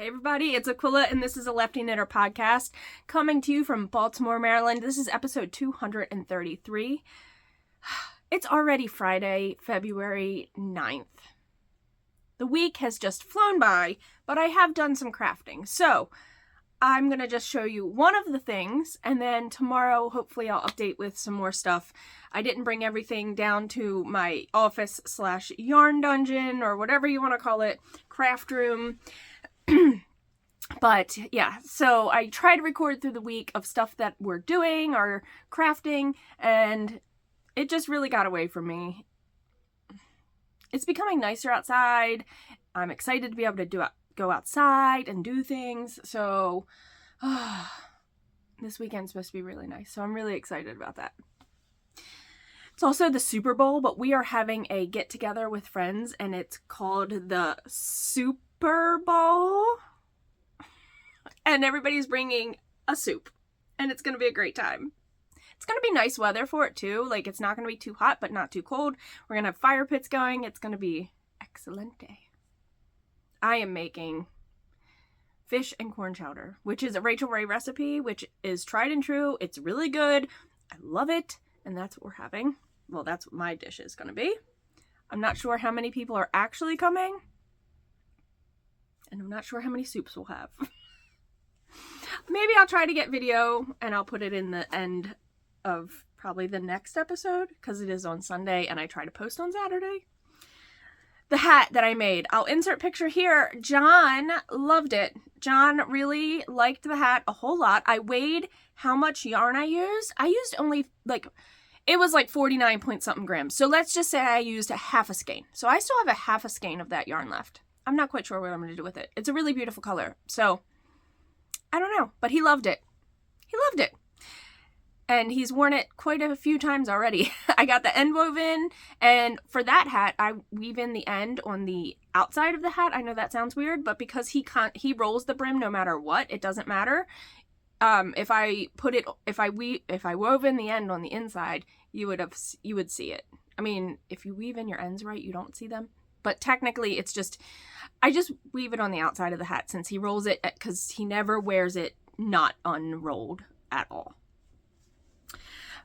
Hey everybody, it's Aquila and this is a Lefty Knitter podcast coming to you from Baltimore, Maryland. This is episode 233. It's already Friday, February 9th. The week has just flown by, but I have done some crafting. So I'm going to just show you one of the things, and then tomorrow hopefully I'll update with some more stuff. I didn't bring everything down to my office / yarn dungeon or whatever you want to call it, craft room. But yeah, so I try to record through the week of stuff that we're doing or crafting, and it just really got away from me. It's becoming nicer outside. I'm excited to be able to go outside and do things. So this weekend's supposed to be really nice. So I'm really excited about that. It's also the Super Bowl, but we are having a get together with friends and it's called the Super Bowl. And everybody's bringing a soup. And it's going to be a great time. It's going to be nice weather for it too. Like, it's not going to be too hot, but not too cold. We're going to have fire pits going. It's going to be excelente. I am making fish and corn chowder, which is a Rachel Ray recipe, which is tried and true. It's really good. I love it. And that's what we're having. Well, that's what my dish is going to be. I'm not sure how many people are actually coming. And I'm not sure how many soups we'll have. Maybe I'll try to get video and I'll put it in the end of probably the next episode because it is on Sunday and I try to post on Saturday. The hat that I made, I'll insert picture here. John loved it. John really liked the hat a whole lot. I weighed how much yarn I used. I used only it was like 49 point something grams. So let's just say I used a half a skein. So I still have a half a skein of that yarn left. I'm not quite sure what I'm going to do with it. It's a really beautiful color. So I don't know, but he loved it. He loved it. And he's worn it quite a few times already. I got the end woven, and for that hat, I weave in the end on the outside of the hat. I know that sounds weird, but because he rolls the brim no matter what, it doesn't matter. If I wove in the end on the inside, you would see it. I mean, if you weave in your ends right, you don't see them. But technically, I just weave it on the outside of the hat since he rolls it because he never wears it not unrolled at all.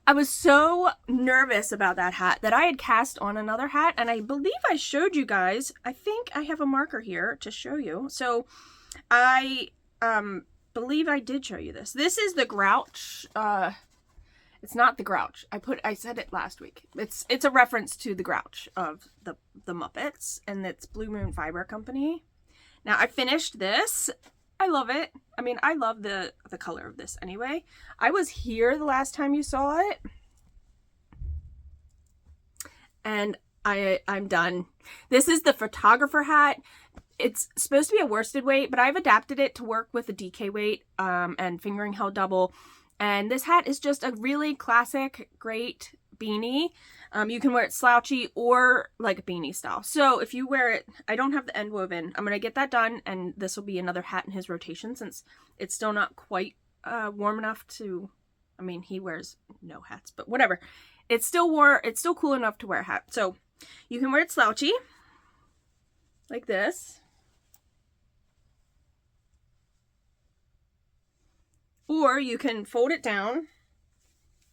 I was so nervous about that hat that I had cast on another hat, and I believe I showed you guys. I think I have a marker here to show you. So I believe I did show you this. This is the Grouch. It's not the Grouch. I said it last week. It's a reference to the Grouch of the Muppets, and it's Blue Moon Fiber Company. Now I finished this. I love it. I mean, I love the color of this anyway. I was here the last time you saw it. And I'm done. This is the photographer hat. It's supposed to be a worsted weight, but I've adapted it to work with a DK weight and fingering held double. And this hat is just a really classic, great beanie. You can wear it slouchy or like a beanie style. So if you wear it, I don't have the end woven. I'm going to get that done, and this will be another hat in his rotation since it's still not quite warm enough to, I mean, he wears no hats, but whatever. It's still cool enough to wear a hat. So you can wear it slouchy like this. Or you can fold it down,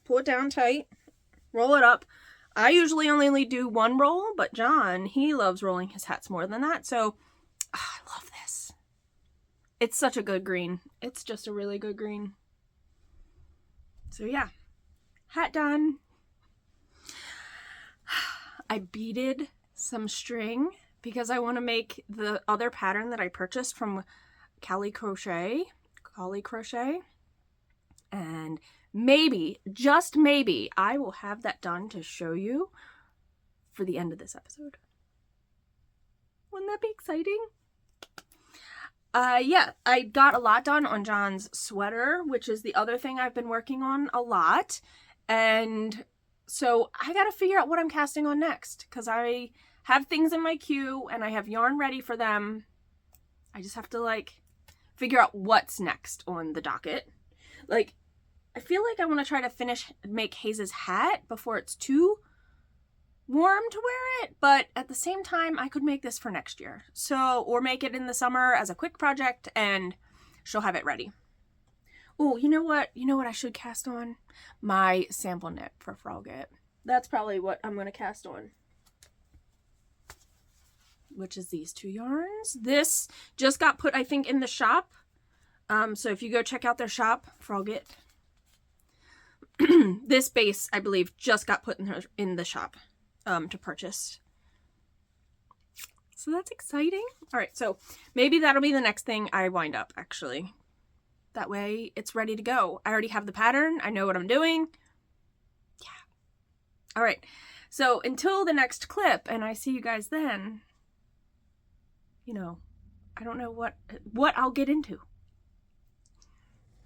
pull it down tight, roll it up. I usually only do one roll, but John, he loves rolling his hats more than that. So I love this. It's such a good green. It's just a really good green. So yeah, hat done. I beaded some string because I want to make the other pattern that I purchased from Cauli Crochet. And maybe, just maybe, I will have that done to show you for the end of this episode. Wouldn't that be exciting? Yeah, I got a lot done on John's sweater, which is the other thing I've been working on a lot. And so I gotta figure out what I'm casting on next because I have things in my queue and I have yarn ready for them. I just have to figure out what's next on the docket. I feel like I want to try to make Hayes's hat before it's too warm to wear it, but at the same time, I could make this for next year. So, or make it in the summer as a quick project, and she'll have it ready. Oh, you know what? You know what I should cast on? My sample knit for Frogget. That's probably what I'm going to cast on. Which is these 2 yarns. This just got put, I think, in the shop. So if you go check out their shop, Frogget. This base, I believe, just got put in the shop to purchase. So that's exciting. All right, so maybe that'll be the next thing I wind up, actually. That way it's ready to go. I already have the pattern. I know what I'm doing. Yeah. All right. So until the next clip, and I see you guys then, you know, I don't know what I'll get into.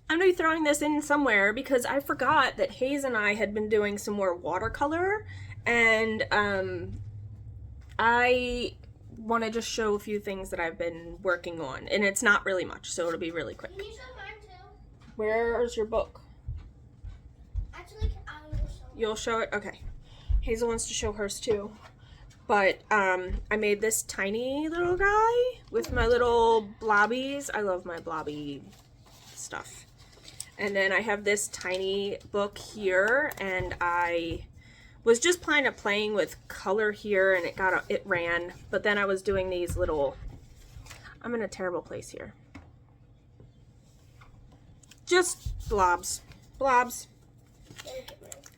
I'm going to be throwing this in somewhere because I forgot that Hayes and I had been doing some more watercolor, and I want to just show a few things that I've been working on, and it's not really much, so it'll be really quick. Can you show mine too? Where's your book? Actually, I will show it. You'll show it? Okay. Hazel wants to show hers too. But I made this tiny little guy with my little blobbies. I love my blobby stuff. And then I have this tiny book here, and I was just playing with color here, and it ran. But then I was doing these little, I'm in a terrible place here. Just blobs. Blobs.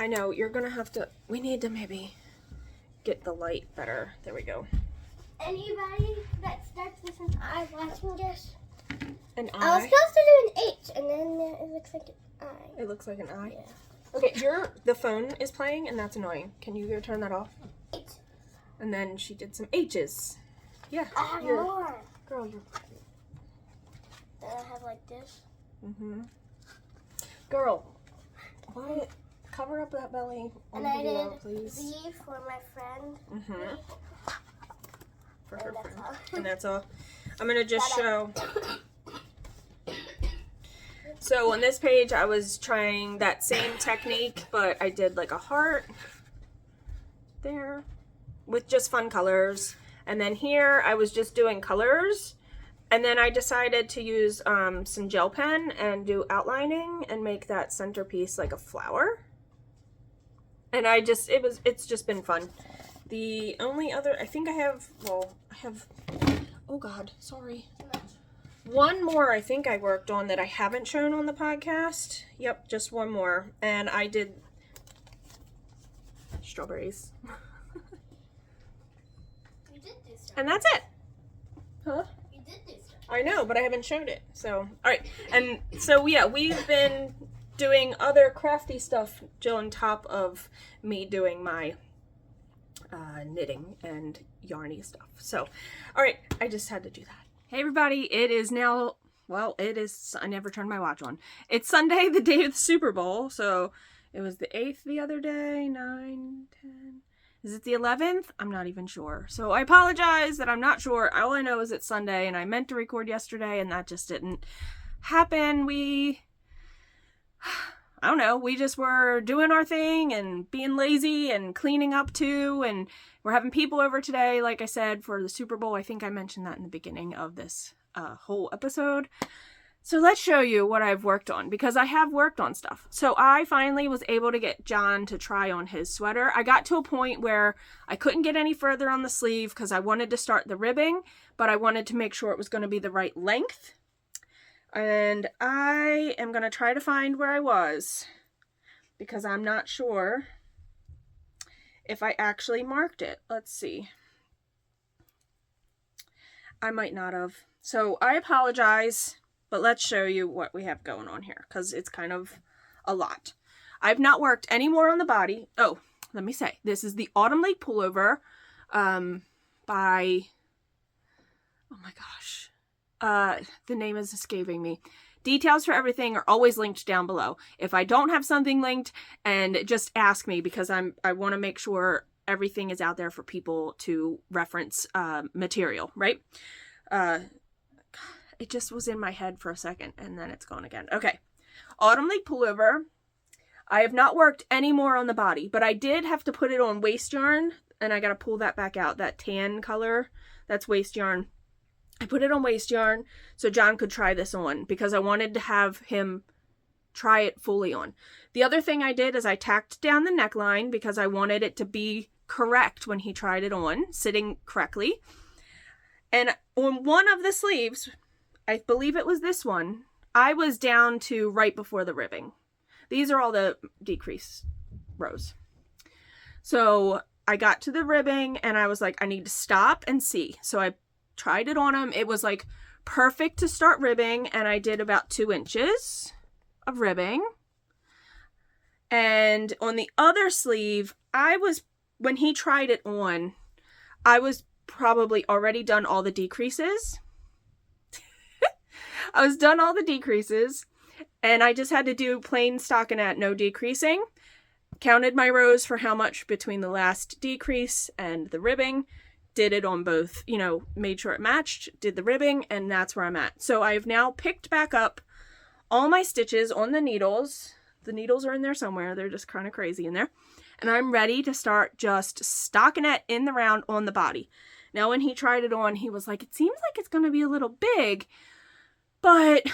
I know, you're gonna have to, we need to maybe get the light better. There we go. Anybody that starts with an I watching this? An eye? I was supposed to do an H, and then it looks like an I. It looks like an eye? Yeah. Okay, the phone is playing, and that's annoying. Can you go turn that off? H. And then she did some H's. Yeah. I have more. Girl, you're... Then I have like this. Mm-hmm. Girl, why... Cover up that belly on And I video, did please. V for my friend. Mm-hmm. For her friend. All. And that's all. I'm going to just show... So on this page, I was trying that same technique, but I did like a heart there with just fun colors. And then here, I was just doing colors. And then I decided to use some gel pen and do outlining and make that centerpiece like a flower. And it's just been fun. The only other, I think I have, oh God, sorry. One more I think I worked on that I haven't shown on the podcast. Yep, just one more. And I did strawberries. You did do stuff. And that's it. Huh? You did do stuff. I know, but I haven't showed it. So, all right. And so, yeah, we've been doing other crafty stuff on top of me doing my knitting and yarny stuff. So, all right, I just had to do that. Hey everybody, it is now, well, it is, I never turned my watch on. It's Sunday, the day of the Super Bowl, so it was the 8th the other day, 9, 10, is it the 11th? I'm not even sure. So I apologize that I'm not sure. All I know is it's Sunday, and I meant to record yesterday, and that just didn't happen. I don't know, we just were doing our thing and being lazy and cleaning up too, and we're having people over today, like I said, for the Super Bowl. I think I mentioned that in the beginning of this whole episode. So let's show you what I've worked on, because I have worked on stuff. So I finally was able to get John to try on his sweater. I got to a point where I couldn't get any further on the sleeve because I wanted to start the ribbing, but I wanted to make sure it was going to be the right length. And I am going to try to find where I was, because I'm not sure if I actually marked it. Let's see. I might not have. So I apologize, but let's show you what we have going on here, because it's kind of a lot. I've not worked any more on the body. Oh, let me say, this is the Autumn Lake Pullover by, oh my gosh. The name is escaping me. Details for everything are always linked down below. If I don't have something linked, and just ask me, because I want to make sure everything is out there for people to reference material, right? It just was in my head for a second, and then it's gone again. Okay. Autumn Lake Pullover. I have not worked any more on the body, but I did have to put it on waste yarn, and I gotta pull that back out, that tan color, that's waste yarn. I put it on waste yarn so John could try this on because I wanted to have him try it fully on. The other thing I did is I tacked down the neckline because I wanted it to be correct when he tried it on, sitting correctly. And on one of the sleeves, I believe it was this one, I was down to right before the ribbing. These are all the decrease rows. So I got to the ribbing and I was like, I need to stop and see. So I tried it on him. It was like perfect to start ribbing, and I did about 2 inches of ribbing. And on the other sleeve, when he tried it on, I was probably already done all the decreases. I was done all the decreases, and I just had to do plain stockinette, no decreasing. Counted my rows for how much between the last decrease and the ribbing. Did it on both, made sure it matched, did the ribbing, and that's where I'm at. So I've now picked back up all my stitches on the needles. The needles are in there somewhere. They're just kind of crazy in there. And I'm ready to start just stockinette in the round on the body. Now, when he tried it on, he was like, it seems like it's going to be a little big, but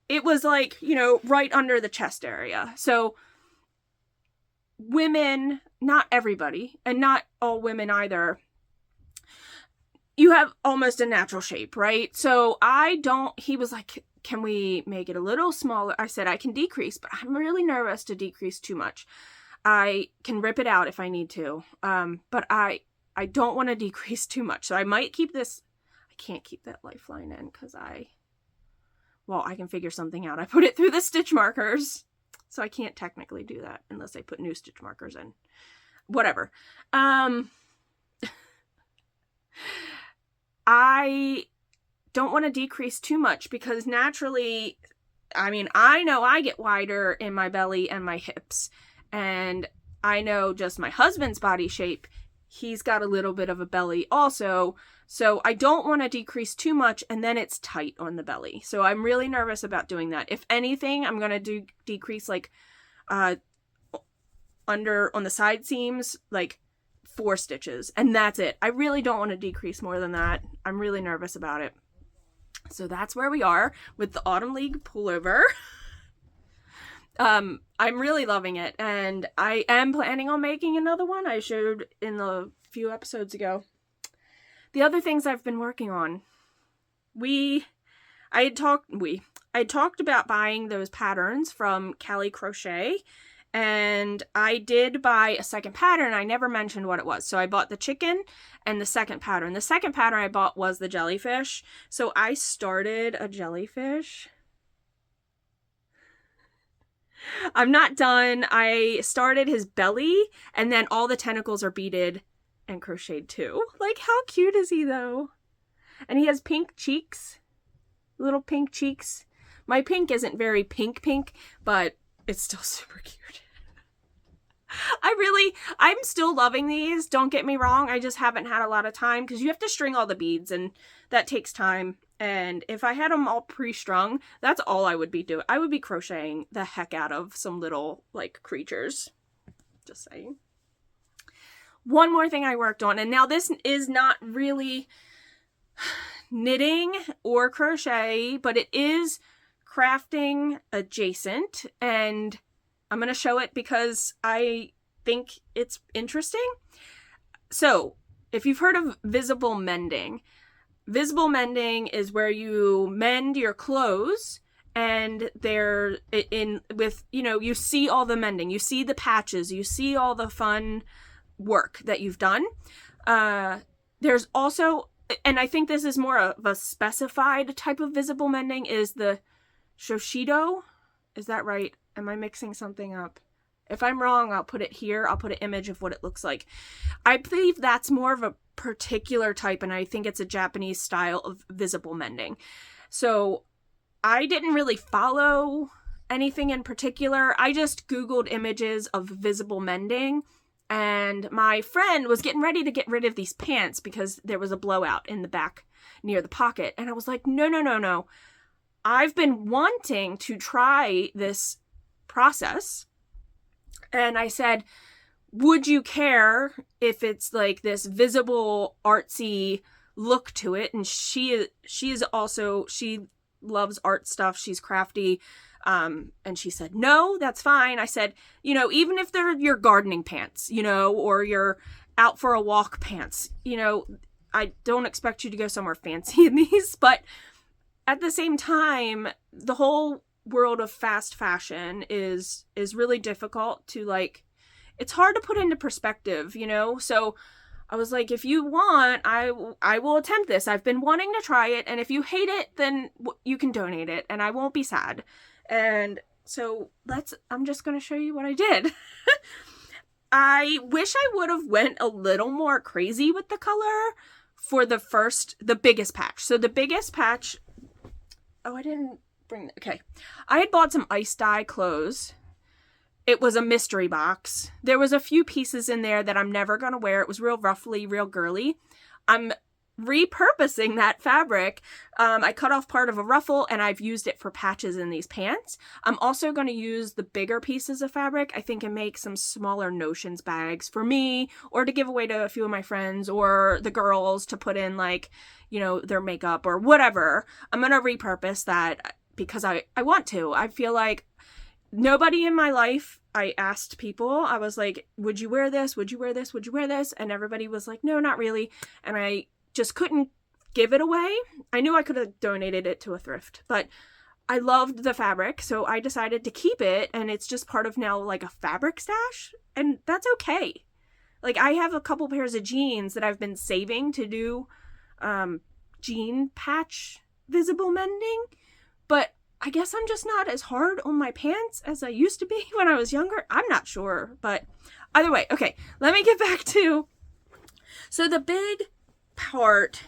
it was like, right under the chest area. So women, not everybody, and not all women either, you have almost a natural shape, right? So he was like, can we make it a little smaller? I said, I can decrease, but I'm really nervous to decrease too much. I can rip it out if I need to, but I don't want to decrease too much. So I might keep this. I can't keep that lifeline in because I can figure something out. I put it through the stitch markers, so I can't technically do that unless I put new stitch markers in. Whatever. I don't want to decrease too much because naturally, I know I get wider in my belly and my hips, and I know just my husband's body shape, he's got a little bit of a belly also, so I don't want to decrease too much and then it's tight on the belly. So I'm really nervous about doing that. If anything, I'm going to decrease like under on the side seams, like 4 stitches, and that's it. I really don't want to decrease more than that. I'm really nervous about it. So that's where we are with the Autumn League pullover. I'm really loving it, and I am planning on making another one. I showed in the few episodes ago. The other things I've been working on. I had talked about buying those patterns from Cauli Crochet, and I did buy a second pattern. I never mentioned what it was. So I bought the chicken and the second pattern. The second pattern I bought was the jellyfish. So I started a jellyfish. I'm not done. I started his belly, and then all the tentacles are beaded and crocheted too. Like, how cute is he though? And he has pink cheeks. Little pink cheeks. My pink isn't very pink, but it's still super cute. I'm still loving these. Don't get me wrong. I just haven't had a lot of time because you have to string all the beads and that takes time. And if I had them all pre-strung, that's all I would be doing. I would be crocheting the heck out of some little like creatures. Just saying. One more thing I worked on, and now this is not really knitting or crochet, but it is crafting adjacent, and I'm going to show it because I think it's interesting. So if you've heard of visible mending is where you mend your clothes, and they're in with, you see all the mending, you see the patches, you see all the fun work that you've done. There's also, and I think this is more of a specified type of visible mending, is the Shoshido. Is that right? Am I mixing something up? If I'm wrong, I'll put it here. I'll put an image of what it looks like. I believe that's more of a particular type, and I think it's a Japanese style of visible mending. So I didn't really follow anything in particular. I just Googled images of visible mending, and my friend was getting ready to get rid of these pants because there was a blowout in the back near the pocket. And I was like, no. I've been wanting to try this process. And I said, would you care if it's like this visible artsy look to it? And she loves art stuff. She's crafty. And she said, no, that's fine. I said, you know, even if they're your gardening pants, you know, or your out for a walk pants, you know, I don't expect you to go somewhere fancy in these, but at the same time, the whole world of fast fashion is really difficult to, like, it's hard to put into perspective, you know? So I was like, if you want, I will attempt this. I've been wanting to try it, and if you hate it, then you can donate it, and I won't be sad. And so I'm just going to show you what I did. I wish I would have went a little more crazy with the color for the biggest patch. So the biggest patch, I didn't bring, okay. I had bought some ice dye clothes. It was a mystery box. There was a few pieces in there that I'm never going to wear. It was real ruffly, real girly. I'm repurposing that fabric. I cut off part of a ruffle and I've used it for patches in these pants. I'm also going to use the bigger pieces of fabric, I think, and make some smaller notions bags for me, or to give away to a few of my friends or the girls to put in, like, you know, their makeup or whatever. I'm going to repurpose that because I want to. I feel like nobody in my life, I asked people, I was like, would you wear this? Would you wear this? Would you wear this? And everybody was like, no, not really. And I just couldn't give it away. I knew I could have donated it to a thrift, but I loved the fabric, so I decided to keep it, and it's just part of now, like, a fabric stash, and that's okay. Like, I have a couple pairs of jeans that I've been saving to do jean patch visible mending, but I guess I'm just not as hard on my pants as I used to be when I was younger. I'm not sure, but either way. Okay, let me get back to, so the big part,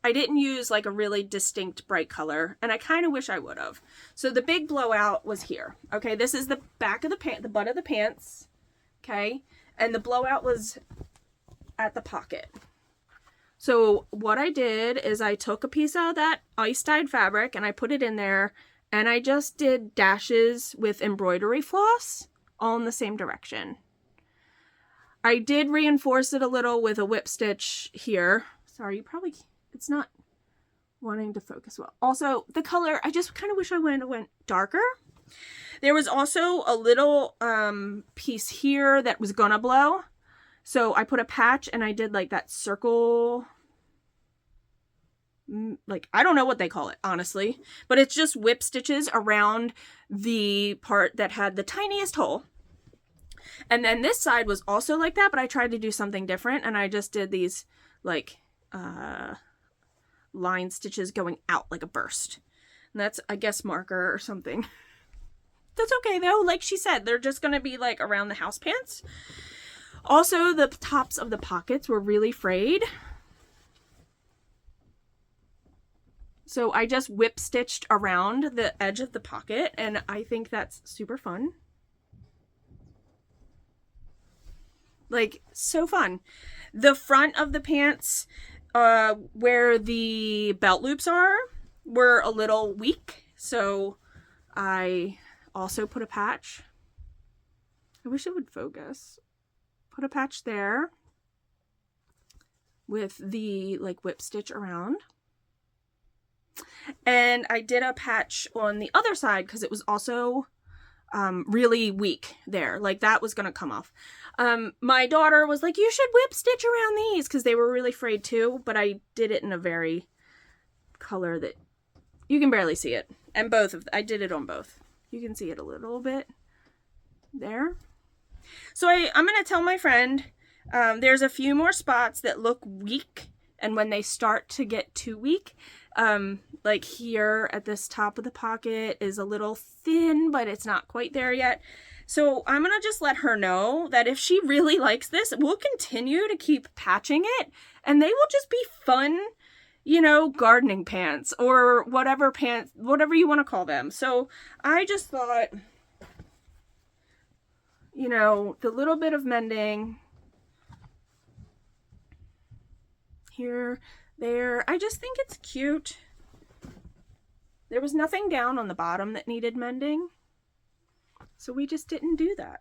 I didn't use like a really distinct bright color, and I kind of wish I would have. So the big blowout was here. Okay, this is the back of the pant, the butt of the pants. Okay, and the blowout was at the pocket. So what I did is I took a piece of that ice dyed fabric and I put it in there, and I just did dashes with embroidery floss all in the same direction. I did reinforce it a little with a whip stitch here. Sorry, it's not wanting to focus well. Also, the color, I just kind of wish I went darker. There was also a little piece here that was gonna blow. So I put a patch and I did like that circle, like, I don't know what they call it, honestly, but it's just whip stitches around the part that had the tiniest hole. And then this side was also like that, but I tried to do something different, and I just did these like line stitches going out like a burst. And that's, I guess, marker or something. That's okay though. Like she said, they're just gonna be like around the house pants. Also, the tops of the pockets were really frayed. So I just whip stitched around the edge of the pocket, and I think that's super fun. Like, so fun. The front of the pants, where the belt loops are, were a little weak. So I also put a patch. I wish it would focus. Put a patch there with the like whip stitch around. And I did a patch on the other side because it was also really weak there. Like, that was going to come off. My daughter was like, you should whip stitch around these, because they were really frayed too, but I did it in a very color that you can barely see it. And I did it on both. You can see it a little bit there. So I'm going to tell my friend, there's a few more spots that look weak, and when they start to get too weak, like here at this top of the pocket is a little thin, but it's not quite there yet. So I'm going to just let her know that if she really likes this, we'll continue to keep patching it, and they will just be fun, you know, gardening pants or whatever pants, whatever you want to call them. So I just thought, you know, the little bit of mending here, there, I just think it's cute. There was nothing down on the bottom that needed mending, so we just didn't do that.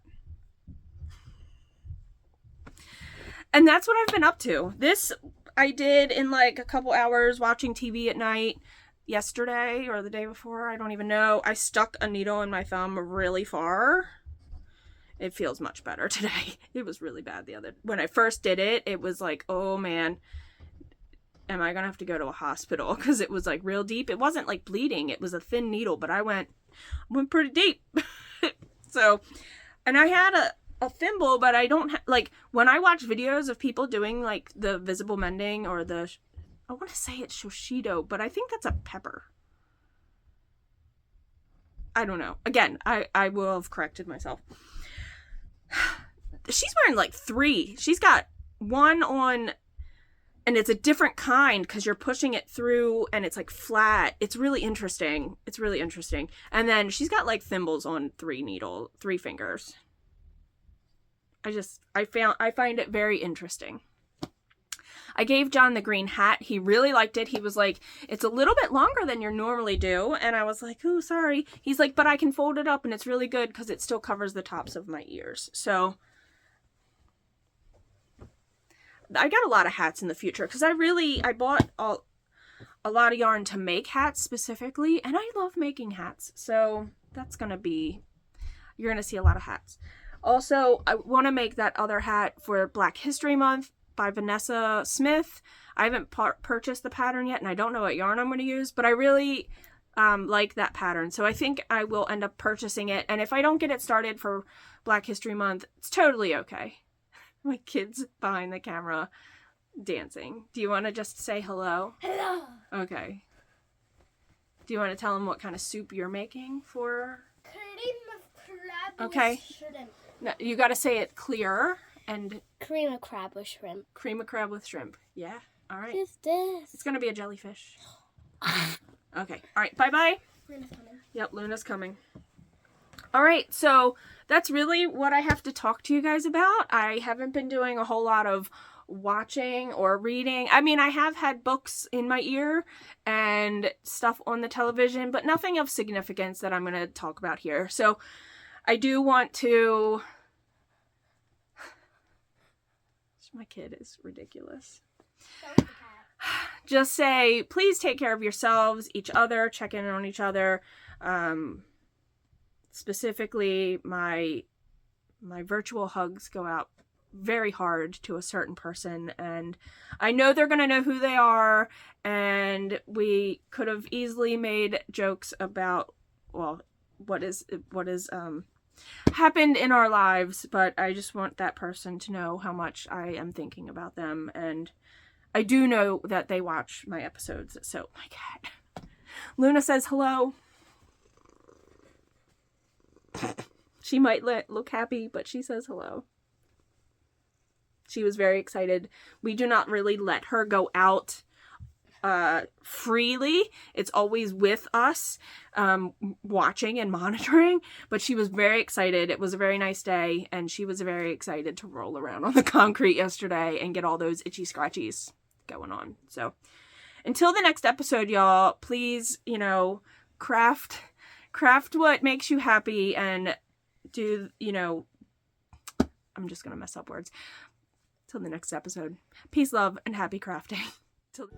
And that's what I've been up to. This I did in like a couple hours watching TV at night yesterday or the day before. I don't even know. I stuck a needle in my thumb really far. It feels much better today. It was really bad when I first did it. It was like, oh man, am I gonna have to go to a hospital? Because it was like real deep. It wasn't like bleeding. It was a thin needle, but I went pretty deep. So, and I had a thimble, but I don't like when I watch videos of people doing like the visible mending or I want to say it's Shoshido, but I think that's a pepper. I don't know. Again, I will have corrected myself. She's wearing like 3. She's got one on, and it's a different kind because you're pushing it through and it's like flat. It's really interesting. And then she's got like thimbles on 3 fingers. I find it very interesting. I gave John the green hat. He really liked it. He was like, it's a little bit longer than you normally do. And I was like, oh, sorry. He's like, but I can fold it up and it's really good because it still covers the tops of my ears. So I got a lot of hats in the future because I bought a lot of yarn to make hats specifically. And I love making hats. So that's going to be, you're going to see a lot of hats. Also, I want to make that other hat for Black History Month by Vanessa Smith. I haven't purchased the pattern yet, and I don't know what yarn I'm going to use, but I really like that pattern. So I think I will end up purchasing it, and if I don't get it started for Black History Month, it's totally okay. My kid's behind the camera dancing. Do you want to just say hello? Hello. Okay. Do you want to tell them what kind of soup you're making for? Cream of crab Okay. with shrimp. No, you got to say it clear and... Cream of crab with shrimp. Cream of crab with shrimp. Yeah. All right. What's this? It's going to be a jellyfish. Okay. All right. Bye-bye. Luna's coming. Yep, Luna's coming. All right. So that's really what I have to talk to you guys about. I haven't been doing a whole lot of watching or reading. I mean, I have had books in my ear and stuff on the television, but nothing of significance that I'm going to talk about here. So I do want to... My kid is ridiculous. Just say, please take care of yourselves, each other, check in on each other. Specifically, my virtual hugs go out very hard to a certain person, and I know they're going to know who they are, and we could have easily made jokes about, well, what is happened in our lives, but I just want that person to know how much I am thinking about them, and I do know that they watch my episodes. So my cat Luna says hello. She might look happy, but she says hello. She was very excited. We do not really let her go out freely. It's always with us, watching and monitoring, but she was very excited. It was a very nice day, and she was very excited to roll around on the concrete yesterday and get all those itchy scratchies going on. So until the next episode, y'all, please, craft what makes you happy, and do, I'm just gonna mess up words. Till the next episode. Peace, love, and happy crafting. Till